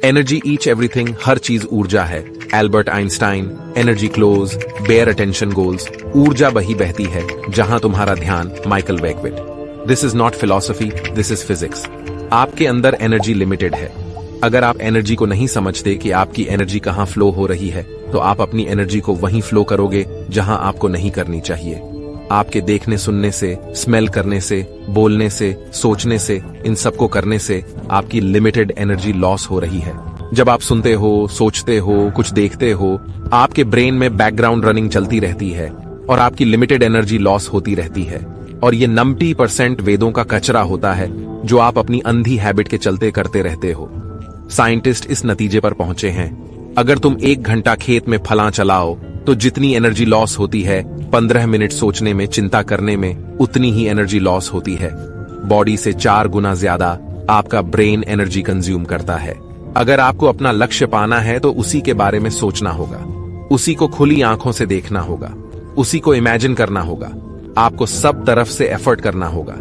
Energy each everything, हर चीज ऊर्जा है। Albert Einstein, energy flows, where attention goes, ऊर्जा वही बहती है जहां तुम्हारा ध्यान। Michael Beckwith. This is not philosophy, this is physics. आपके अंदर एनर्जी लिमिटेड है। अगर आप एनर्जी को नहीं समझते कि आपकी एनर्जी कहां फ्लो हो रही है, तो आप अपनी एनर्जी को वहीं फ्लो करोगे जहां आपको नहीं करनी चाहिए। आपके देखने सुनने से, स्मेल करने से, बोलने से, सोचने से, इन सबको करने से आपकी लिमिटेड एनर्जी लॉस हो रही है। जब आप सुनते हो, सोचते हो, कुछ देखते हो, आपके ब्रेन में बैकग्राउंड रनिंग चलती रहती है और आपकी लिमिटेड एनर्जी लॉस होती रहती है। और ये 90% वेदों का कचरा होता है जो आप अपनी अंधी हैबिट के चलते करते रहते हो। साइंटिस्ट इस नतीजे पर पहुंचे हैं, अगर तुम 1 घंटा खेत में फलां चलाओ तो जितनी एनर्जी लॉस होती है 15 मिनट सोचने में, चिंता करने में, उतनी ही एनर्जी लॉस होती है। बॉडी से 4 गुना ज्यादा आपका ब्रेन एनर्जी कंज्यूम करता है। अगर आपको अपना लक्ष्य पाना है तो उसी के बारे में सोचना होगा, उसी को खुली आंखों से देखना होगा, उसी को इमेजिन करना होगा। आपको सब तरफ से एफर्ट करना होगा।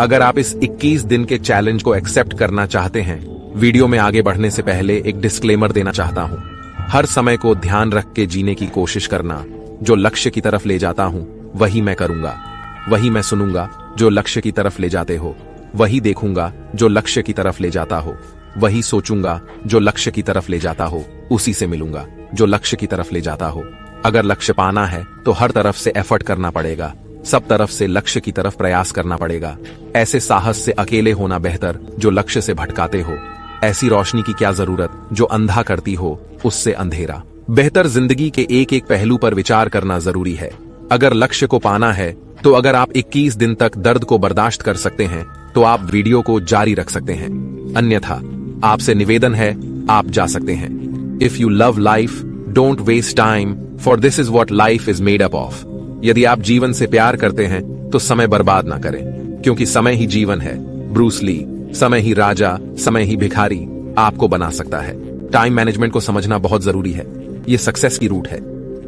अगर आप इस 21 दिन के चैलेंज को एक्सेप्ट करना चाहते हैं, वीडियो में आगे बढ़ने से पहले एक डिस्क्लेमर देना चाहता हूं। हर समय को ध्यान रख के जीने की कोशिश करना। जो लक्ष्य की तरफ ले जाता हूं वही मैं करूंगा, वही मैं सुनूंगा जो लक्ष्य की तरफ ले जाते हो, वही देखूंगा जो लक्ष्य की तरफ ले जाता हो, वही सोचूंगा जो लक्ष्य की तरफ ले जाता हो, उसी से मिलूंगा जो लक्ष्य की तरफ ले जाता हो। अगर लक्ष्य पाना है तो हर तरफ से एफर्ट करना पड़ेगा, सब तरफ से लक्ष्य की तरफ प्रयास करना पड़ेगा। ऐसे साहस से अकेले होना बेहतर जो लक्ष्य से भटकाते हो। ऐसी रोशनी की क्या जरूरत जो अंधा करती हो, उससे अंधेरा। बेहतर जिंदगी के एक एक पहलू पर विचार करना जरूरी है। अगर लक्ष्य को पाना है तो अगर आप 21 दिन तक दर्द को बर्दाश्त कर सकते हैं तो आप वीडियो को जारी रख सकते हैं, अन्यथा आपसे निवेदन है, आप जा सकते हैं। If you love life, don't waste time, for this is what life is made up of. यदि आप जीवन से प्यार करते हैं तो समय बर्बाद ना करें, क्योंकि समय ही जीवन है। Bruce Lee. समय ही राजा, समय ही भिखारी आपको बना सकता है। टाइम मैनेजमेंट को समझना बहुत जरूरी है, ये सक्सेस की रूट है।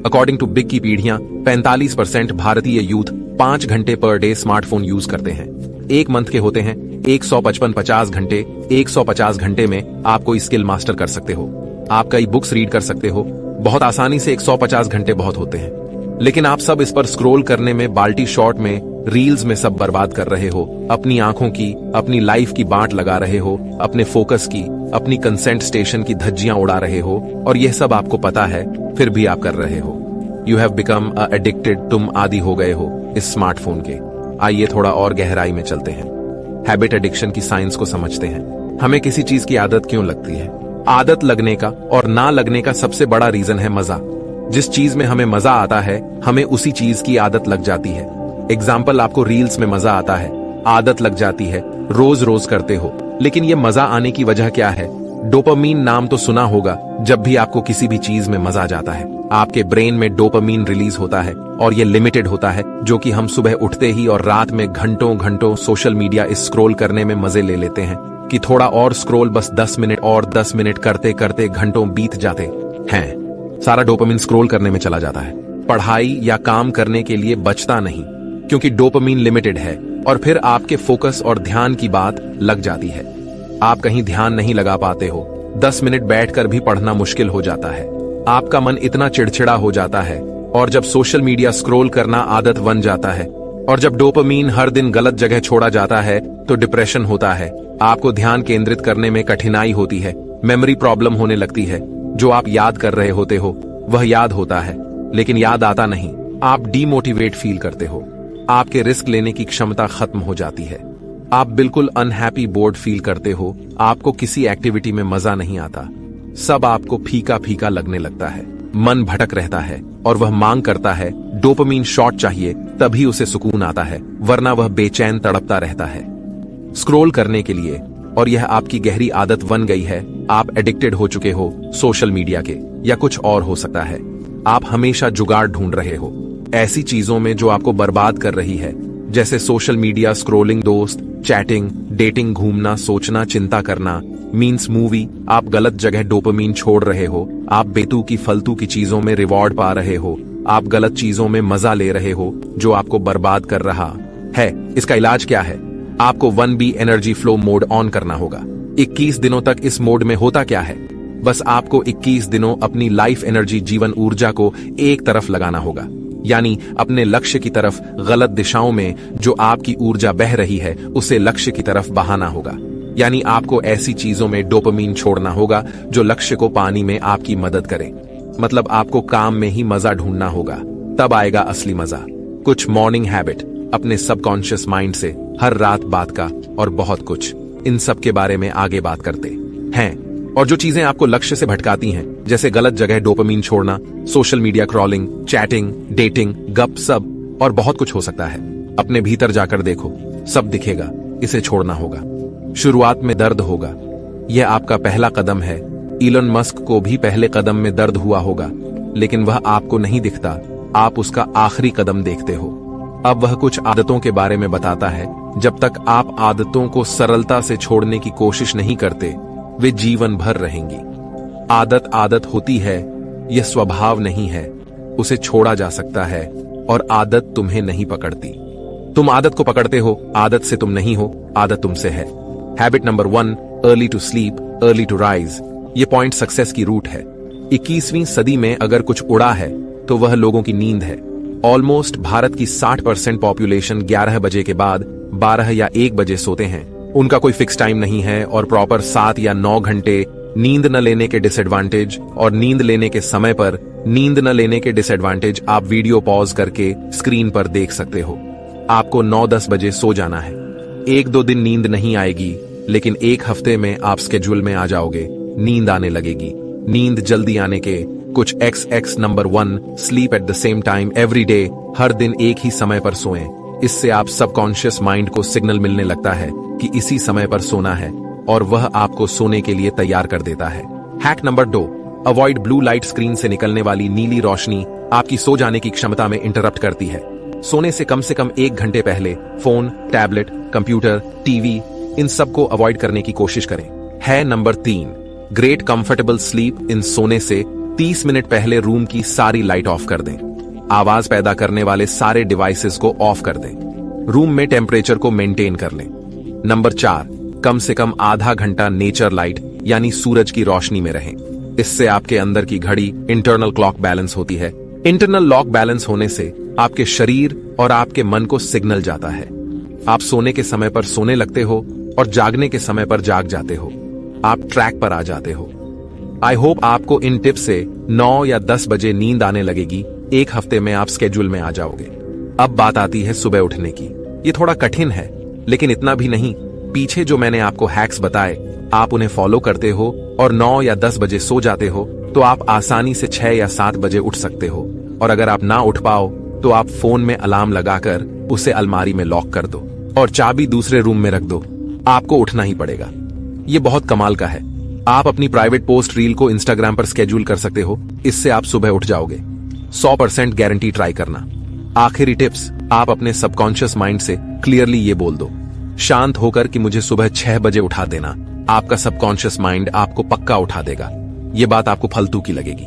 अकॉर्डिंग टू बिग की पीढ़ियां 45% भारतीय यूथ 5 घंटे पर डे स्मार्टफोन यूज करते हैं। 1 मंथ के होते हैं 155-50 घंटे। 150 घंटे में आप कोई स्किल मास्टर कर सकते हो, आप कई बुक्स रीड कर सकते हो। बहुत आसानी से 150 घंटे बहुत होते हैं, लेकिन आप सब इस पर स्क्रॉल करने में, बाल्टी शॉट में, रील्स में सब बर्बाद कर रहे हो। अपनी आंखों की, अपनी लाइफ की बांट लगा रहे हो, अपने फोकस की, अपनी कंसेंट स्टेशन की धज्जियां उड़ा रहे हो, और यह सब आपको पता है, फिर भी आप कर रहे हो। You have become addicted. तुम आदी हो गए हो इस स्मार्टफोन के। आइए थोड़ा और गहराई में चलते हैं, हैबिट एडिक्शन की साइंस को समझते हैं। हमें किसी चीज की आदत क्यों लगती है? आदत लगने का और ना लगने का सबसे बड़ा रीजन है मजा। जिस चीज में हमें मजा आता है, हमें उसी चीज की आदत लग जाती है। एग्जाम्पल, आपको रील्स में मजा आता है, आदत लग जाती है, रोज रोज करते हो। लेकिन ये मजा आने की वजह क्या है? डोपामीन नाम तो सुना होगा। जब भी आपको किसी भी चीज में मजा आ जाता है, आपके ब्रेन में डोपामीन रिलीज होता है, और ये लिमिटेड होता है, जो कि हम सुबह उठते ही और रात में घंटों घंटों सोशल मीडिया स्क्रॉल करने में मजे ले लेते हैं कि थोड़ा और स्क्रॉल, बस 10 मिनट और 10 मिनट करते करते घंटों बीत जाते हैं। सारा डोपामीन स्क्रॉल करने में चला जाता है, पढ़ाई या काम करने के लिए बचता नहीं, क्योंकि डोपामीन लिमिटेड है। और फिर आपके फोकस और ध्यान की बात लग जाती है, आप कहीं ध्यान नहीं लगा पाते हो। 10 मिनट बैठकर भी पढ़ना मुश्किल हो जाता है। आपका मन इतना चिड़चिड़ा हो जाता है, और जब सोशल मीडिया स्क्रॉल करना आदत बन जाता है, और जब डोपामीन हर दिन गलत जगह छोड़ा जाता है, तो डिप्रेशन होता है। आपको ध्यान केंद्रित करने में कठिनाई होती है, मेमोरी प्रॉब्लम होने लगती है। जो आप याद कर रहे होते हो वह याद होता है, लेकिन याद आता नहीं। आप डीमोटिवेट फील करते हो, आपके रिस्क लेने की क्षमता खत्म हो जाती है। आप बिल्कुल अनहैप्पी, बोर्ड फील करते हो, आपको किसी एक्टिविटी में मजा नहीं आता, सब आपको फीका फीका लगने लगता है। मन भटक रहता है और वह मांग करता है डोपामीन शॉट चाहिए, तभी उसे सुकून आता है, वरना वह बेचैन तड़पता रहता है स्क्रॉल करने के लिए। और यह आपकी गहरी आदत बन गई है, आप एडिक्टेड हो चुके हो सोशल मीडिया के, या कुछ और हो सकता है। आप हमेशा जुगाड़ ढूंढ रहे हो ऐसी चीजों में जो आपको बर्बाद कर रही है, जैसे सोशल मीडिया स्क्रॉलिंग, दोस्त, चैटिंग, डेटिंग, घूमना, सोचना, चिंता करना, मीन्स मूवी। आप गलत जगह डोपामीन छोड़ रहे हो, आप बेतुकी फालतू की चीजों में रिवॉर्ड पा रहे हो, आप गलत चीजों में मजा ले रहे हो, जो आपको बर्बाद कर रहा है। इसका इलाज क्या है? आपको 1B energy flow mode on करना होगा। 21 दिनों तक इस मोड में होता क्या है? बस आपको 21 दिनों अपनी लाइफ एनर्जी जीवन ऊर्जा को एक तरफ लगाना होगा, यानी अपने लक्ष्य की तरफ गलत दिशाओं में जो आपकी ऊर्जा बह रही है उसे लक्ष्य की तरफ बहाना होगा। यानी आपको ऐसी चीजों में डोपामीन छोड़ना होगा जो लक्ष्य को पाने में आपकी मदद करे। मतलब आपको काम में ही मजा ढूंढना होगा, तब आएगा असली मजा। कुछ मॉर्निंग हैबिट अपने सबकॉन्शियस माइंड से हर रात बात का और बहुत कुछ, इन सब के बारे में आगे बात करते हैं। और जो चीजें आपको लक्ष्य से भटकाती हैं, जैसे गलत जगह डोपामीन छोड़ना, social media crawling, chatting, dating, गपशप और बहुत कुछ हो सकता है। अपने भीतर जाकर देखो, सब दिखेगा। इसे छोड़ना होगा। शुरुआत में दर्द होगा, यह आपका पहला कदम है। इलन मस्क को भी पहले कदम में दर्द हुआ होगा, लेकिन वह आपको नहीं दिखता, आप उसका आखिरी कदम देखते हो। अब वह कुछ आदतों के बारे में बताता है। जब तक आप आदतों को सरलता से छोड़ने की कोशिश नहीं करते, वे जीवन भर रहेंगी। आदत आदत होती है, यह स्वभाव नहीं है। उसे छोड़ा जा सकता है और आदत तुम्हें नहीं पकड़ती। तुम आदत को पकड़ते हो, आदत से तुम नहीं हो, आदत तुमसे है। Habit number 1, early to sleep, early to rise. ये पॉइंट सक्सेस की रूट है। 21वीं सदी में अगर कुछ उड़ा है तो वह लोगों की नींद है। ऑलमोस्ट भारत की 60% पॉपुलेशन 11 बजे के बाद 12 या 1 बजे सोते हैं। उनका कोई फिक्स टाइम नहीं है और प्रॉपर 7 या 9 घंटे नींद न लेने के डिसएडवांटेज और नींद लेने के समय पर नींद न लेने के डिसएडवांटेज आप वीडियो पॉज करके स्क्रीन पर देख सकते हो। आपको 9-10 बजे सो जाना है। 1-2 दिन नींद नहीं आएगी, लेकिन 1 हफ्ते में आप स्केड्यूल में आ जाओगे, नींद आने लगेगी। नींद जल्दी आने के कुछ XX number 1, sleep at the same time every day. हर दिन एक ही समय पर सोएं। इससे आप सबकॉन्शियस माइंड को सिग्नल मिलने लगता है कि इसी समय पर सोना है और वह आपको सोने के लिए तैयार कर देता है। Hack number 2, avoid blue light. Screen से निकलने वाली नीली रोशनी आपकी सो जाने की क्षमता में इंटरप्ट करती है। सोने से कम 1 घंटे पहले फोन, टैबलेट, कंप्यूटर, टीवी, इन सब को अवॉइड करने की कोशिश करें। है नंबर 3, ग्रेट कंफर्टेबल स्लीप। इन सोने से 30 मिनट पहले रूम की सारी लाइट ऑफ कर दें। आवाज पैदा करने वाले सारे डिवाइसेस को ऑफ कर दें। रूम में टेम्परेचर को मेंटेन कर लें। नंबर 4, कम से कम आधा घंटा नेचर लाइट यानी सूरज की रोशनी में रहें। इससे आपके अंदर की घड़ी इंटरनल क्लॉक बैलेंस होती है। इंटरनल लॉक बैलेंस होने से आपके शरीर और आपके मन को सिग्नल जाता है। आप सोने के समय पर सोने लगते हो और जागने के समय पर जाग जाते हो। आप ट्रैक पर आ जाते हो। आई होप आपको इन टिप्स से 9 या 10 बजे नींद आने लगेगी। 1 हफ्ते में आप स्केड्यूल में आ जाओगे। अब बात आती है सुबह उठने की। ये थोड़ा कठिन है, लेकिन इतना भी नहीं। पीछे जो मैंने आपको हैक्स बताए, आप उन्हें फॉलो करते हो और 9 या 10 बजे सो जाते हो, तो आप आसानी से 6 या 7 बजे उठ सकते हो। और अगर आप ना उठ पाओ तो आप फोन में अलार्म लगाकर उसे अलमारी में लॉक कर दो और चाबी दूसरे रूम में रख दो। आपको उठना ही पड़ेगा। ये बहुत कमाल का है। आप अपनी प्राइवेट पोस्ट रील को इंस्टाग्राम पर स्केड्यूल कर सकते हो। इससे आप सुबह उठ जाओगे। 100% गारंटी ट्राई करना। आखिरी टिप्स, आप अपने सबकॉन्शियस माइंड से क्लियरली ये बोल दो, शांत होकर कि मुझे सुबह 6 बजे उठा देना। आपका सबकॉन्शियस माइंड आपको पक्का उठा देगा। ये बात आपको फालतू की लगेगी,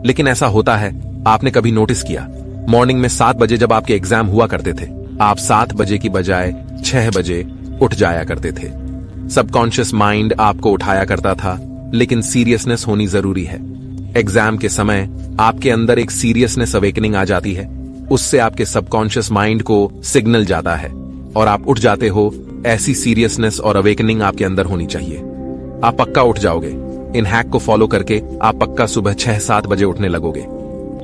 लेकिन ऐसा होता है। आपने कभी नोटिस किया, मॉर्निंग में 7 बजे जब आपके एग्जाम हुआ करते थे, आप 7 बजे की बजाय 6 बजे उठ जाया करते थे। सबकॉन्शियस माइंड आपको उठाया करता था, लेकिन सीरियसनेस होनी जरूरी है। एग्जाम के समय आपके अंदर एक सीरियसनेस अवेकनिंग आ जाती है। उससे आपके सबकॉन्शियस माइंड को सिग्नल जाता है और आप उठ जाते हो। ऐसी सीरियसनेस और अवेकनिंग आपके अंदर होनी चाहिए। आप पक्का उठ जाओगे। इन हैक को फॉलो करके आप पक्का सुबह 6-7 बजे उठने लगोगे।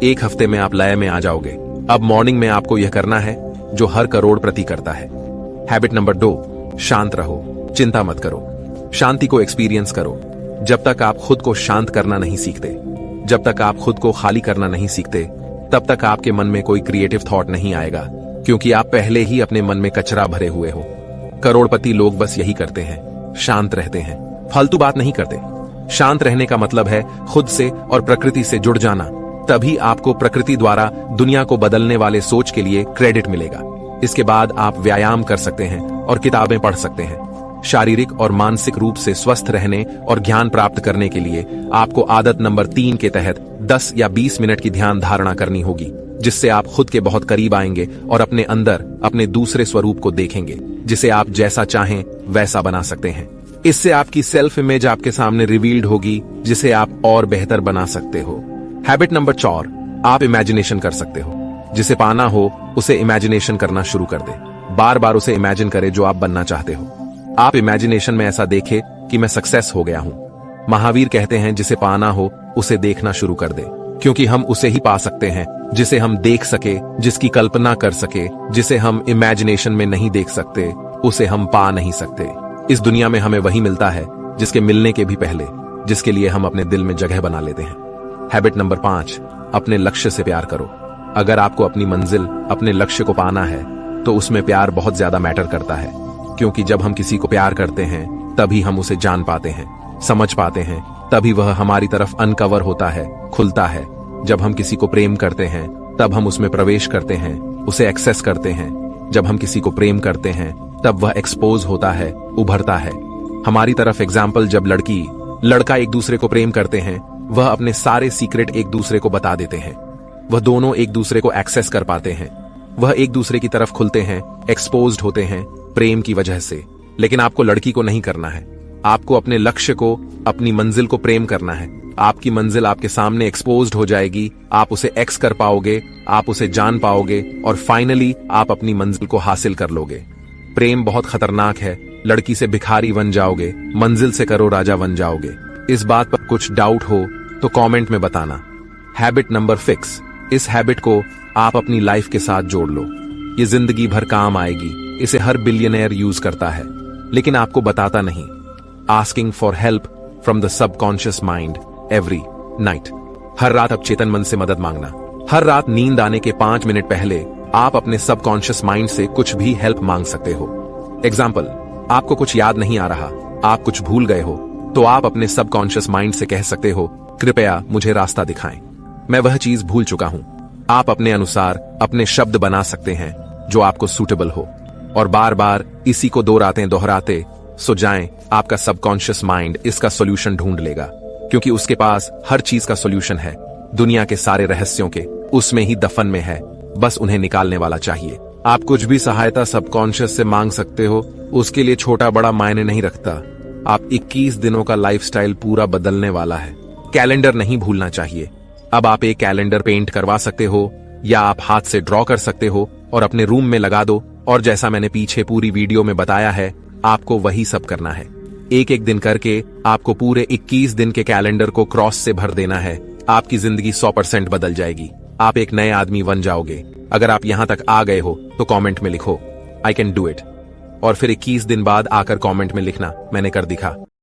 1 हफ्ते में आप लय में आ जाओगे। अब मॉर्निंग में आपको यह करना है जो हर करोड़पति करता है। हैबिट नंबर 2, शांत रहो, चिंता मत करो। शांति को एक्सपीरियंस करो। जब तक आप खुद को शांत करना नहीं सीखते, जब तक आप खुद को खाली करना नहीं सीखते, तब तक आपके मन में कोई क्रिएटिव थॉट नहीं आएगा, क्योंकि आप पहले ही अपने मन में कचरा भरे हुए हो। करोड़पति लोग बस यही करते हैं, शांत रहते हैं, फालतू बात नहीं करते। शांत रहने का मतलब है खुद से और प्रकृति से जुड़ जाना। तभी आपको प्रकृति द्वारा दुनिया को बदलने वाले सोच के लिए क्रेडिट मिलेगा। इसके बाद आप व्यायाम कर सकते हैं और किताबें पढ़ सकते हैं। शारीरिक और मानसिक रूप से स्वस्थ रहने और ज्ञान प्राप्त करने के लिए आपको आदत नंबर 3 के तहत 10 या 20 मिनट की ध्यान धारणा करनी होगी, जिससे आप खुद के बहुत करीब आएंगे और अपने अंदर अपने दूसरे स्वरूप को देखेंगे, जिसे आप जैसा चाहें वैसा बना सकते हैं। इससे आपकी सेल्फ इमेज आपके सामने रिवील्ड होगी, जिसे आप और बेहतर बना सकते हो। हैबिट नंबर 4, आप इमेजिनेशन कर सकते हो। जिसे पाना हो उसे इमेजिनेशन करना शुरू कर दे। बार बार उसे इमेजिन करें जो आप बनना चाहते हो। आप इमेजिनेशन में ऐसा देखें कि मैं सक्सेस हो गया हूं। महावीर कहते हैं जिसे पाना हो उसे देखना शुरू कर दे, क्योंकि हम उसे ही पा सकते हैं जिसे हम देख सके, जिसकी कल्पना कर सके। जिसे हम इमेजिनेशन में नहीं देख सकते उसे हम पा नहीं सकते। इस दुनिया में हमें वही मिलता है जिसके मिलने के भी पहले, जिसके लिए हम अपने दिल में जगह बना लेते हैं। हैबिट नंबर 5, अपने लक्ष्य से प्यार करो। अगर आपको अपनी मंजिल, अपने लक्ष्य को पाना है तो उसमें प्यार बहुत ज्यादा मैटर करता है, क्योंकि जब हम किसी को प्यार करते हैं तभी हम उसे जान पाते हैं, समझ पाते हैं, तभी वह हमारी तरफ अनकवर होता है, खुलता है। जब हम किसी को प्रेम करते हैं तब हम उसमें प्रवेश करते हैं, उसे एक्सेस करते हैं। जब हम किसी को प्रेम करते हैं तब वह एक्सपोज होता है, उभरता है हमारी तरफ। एग्जाम्पल, जब लड़का एक दूसरे को प्रेम करते हैं, वह अपने सारे सीक्रेट एक दूसरे को बता देते हैं। वह दोनों एक दूसरे को एक्सेस कर पाते हैं, वह एक दूसरे की तरफ खुलते हैं, एक्सपोज्ड होते हैं प्रेम की वजह से। लेकिन आपको लड़की को नहीं करना है, आपको अपने लक्ष्य को, अपनी मंजिल को प्रेम करना है। आपकी मंजिल आपके सामने एक्सपोज्ड हो जाएगी, आप उसे एक्स कर पाओगे, आप उसे जान पाओगे और फाइनली आप अपनी मंजिल को हासिल कर लोगे। प्रेम बहुत खतरनाक है। लड़की से भिखारी बन जाओगे, मंजिल से करो राजा बन जाओगे। इस बात पर कुछ डाउट हो तो कमेंट में बताना। हैबिट नंबर 6, इस हैबिट को आप अपनी लाइफ के साथ जोड़ लो। ये जिंदगी भर काम आएगी। इसे हर बिलियनर यूज करता है, लेकिन आपको बताता नहीं। Asking for help from the subconscious mind every night. हर रात अब चेतन मन से मदद मांगना। हर रात नींद आने के 5 मिनट पहले आप अपने सबकॉन्शियस माइंड से कुछ भी हेल्प मांग सकते हो। एग्जाम्पल, आपको कुछ याद नहीं आ रहा, आप कुछ भूल गए हो, तो आप अपने सबकॉन्शियस माइंड से कह सकते हो, कृपया मुझे रास्ता दिखाएं, मैं वह चीज भूल चुका हूं। आप अपने अनुसार अपने शब्द बना सकते हैं जो आपको सूटेबल हो, और बार बार इसी को दोहराते सो जाएं। आपका सबकॉन्शियस माइंड इसका सॉल्यूशन ढूंढ लेगा, क्योंकि उसके पास हर चीज का सॉल्यूशन है। दुनिया के सारे रहस्यों के उसमें ही दफन में है, बस उन्हें निकालने वाला चाहिए। आप कुछ भी सहायता सबकॉन्शियस से मांग सकते हो, उसके लिए छोटा बड़ा मायने नहीं रखता। आप 21 दिनों का लाइफस्टाइल पूरा बदलने वाला है। कैलेंडर नहीं भूलना चाहिए। अब आप एक कैलेंडर पेंट करवा सकते हो, या आप हाथ से ड्रॉ कर सकते हो और अपने रूम में लगा दो। और जैसा मैंने पीछे पूरी वीडियो में बताया है, आपको वही सब करना है। एक एक दिन करके आपको पूरे 21 दिन के कैलेंडर को क्रॉस से भर देना है। आपकी जिंदगी 100% बदल जाएगी। आप एक नए आदमी बन जाओगे। अगर आप यहां तक आ गए हो तो कमेंट में लिखो, आई कैन डू इट, और फिर 21 दिन बाद आकर कमेंट में लिखना, मैंने कर दिखा।